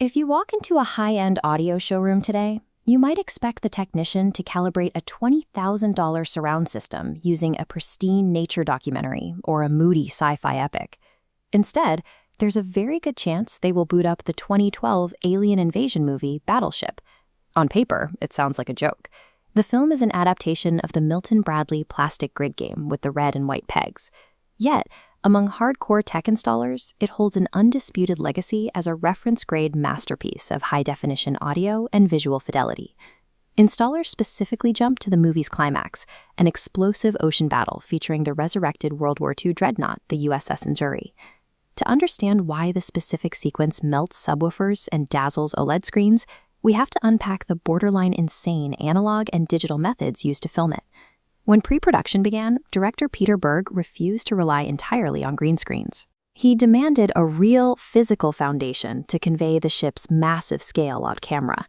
If you walk into a high-end audio showroom today, you might expect the technician to calibrate a $20,000 surround system using a pristine nature documentary or a moody sci-fi epic. Instead, there's a very good chance they will boot up the 2012 alien invasion movie Battleship. On paper, it sounds like a joke. The film is an adaptation of the Milton Bradley plastic grid game with the red and white pegs. Yet, among hardcore tech installers, it holds an undisputed legacy as a reference-grade masterpiece of high-definition audio and visual fidelity. Installers specifically jump to the movie's climax, an explosive ocean battle featuring the resurrected World War II dreadnought, the USS Missouri. To understand why the specific sequence melts subwoofers and dazzles OLED screens, we have to unpack the borderline insane analog and digital methods used to film it. When pre-production began, director Peter Berg refused to rely entirely on green screens. He demanded a real physical foundation to convey the ship's massive scale on camera.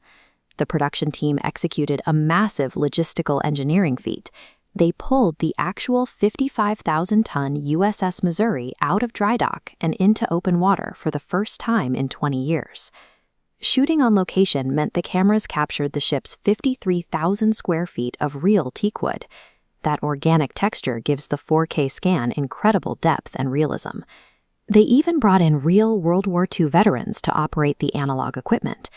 The production team executed a massive logistical engineering feat. They pulled the actual 55,000-ton USS Missouri out of dry dock and into open water for the first time in 20 years. Shooting on location meant the cameras captured the ship's 53,000 square feet of real teakwood. That organic texture gives the 4K scan incredible depth and realism. They even brought in real World War II veterans to operate the analog equipment.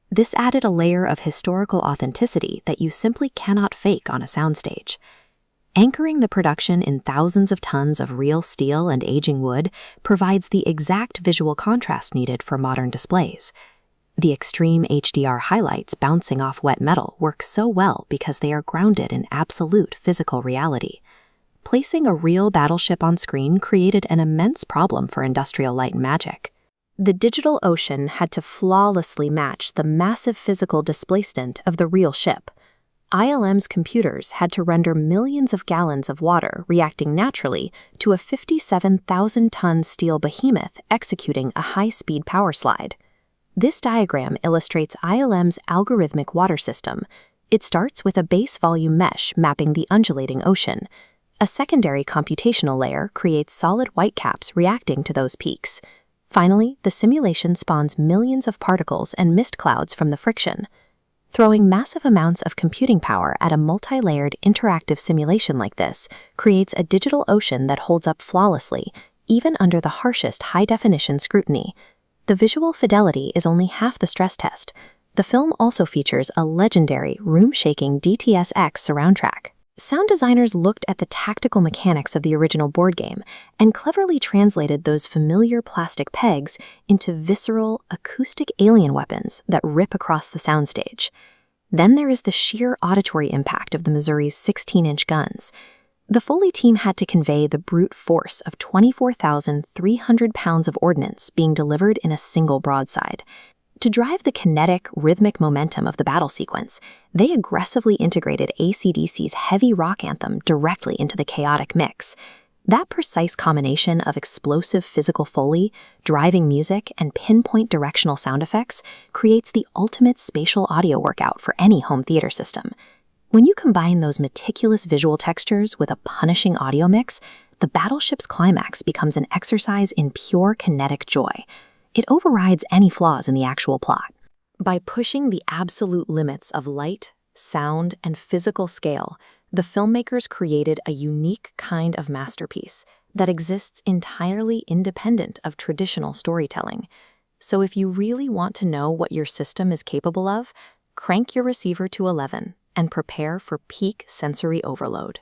This added a layer of historical authenticity that you simply cannot fake on a soundstage. Anchoring the production in thousands of tons of real steel and aging wood provides the exact visual contrast needed for modern displays. The extreme HDR highlights bouncing off wet metal work so well because they are grounded in absolute physical reality. Placing a real battleship on screen created an immense problem for Industrial Light and Magic. The digital ocean had to flawlessly match the massive physical displacement of the real ship. ILM's computers had to render millions of gallons of water reacting naturally to a 57,000-ton steel behemoth executing a high-speed power slide. This diagram illustrates ILM's algorithmic water system. It starts with a base volume mesh mapping the undulating ocean. A secondary computational layer creates solid whitecaps reacting to those peaks. Finally, the simulation spawns millions of particles and mist clouds from the friction. Throwing massive amounts of computing power at a multi-layered interactive simulation like this creates a digital ocean that holds up flawlessly, even under the harshest high-definition scrutiny. The visual fidelity is only half the stress test. The film also features a legendary, room-shaking DTS-X surround track. Sound designers looked at the tactical mechanics of the original board game and cleverly translated those familiar plastic pegs into visceral, acoustic alien weapons that rip across the soundstage. Then there is the sheer auditory impact of the Missouri's 16-inch guns. The Foley team had to convey the brute force of 24,300 pounds of ordnance being delivered in a single broadside. To drive the kinetic, rhythmic momentum of the battle sequence, they aggressively integrated AC/DC's heavy rock anthem directly into the chaotic mix. That precise combination of explosive physical Foley, driving music, and pinpoint directional sound effects creates the ultimate spatial audio workout for any home theater system. When you combine those meticulous visual textures with a punishing audio mix, the battleship's climax becomes an exercise in pure kinetic joy. It overrides any flaws in the actual plot. By pushing the absolute limits of light, sound, and physical scale, the filmmakers created a unique kind of masterpiece that exists entirely independent of traditional storytelling. So if you really want to know what your system is capable of, crank your receiver to 11 and prepare for peak sensory overload.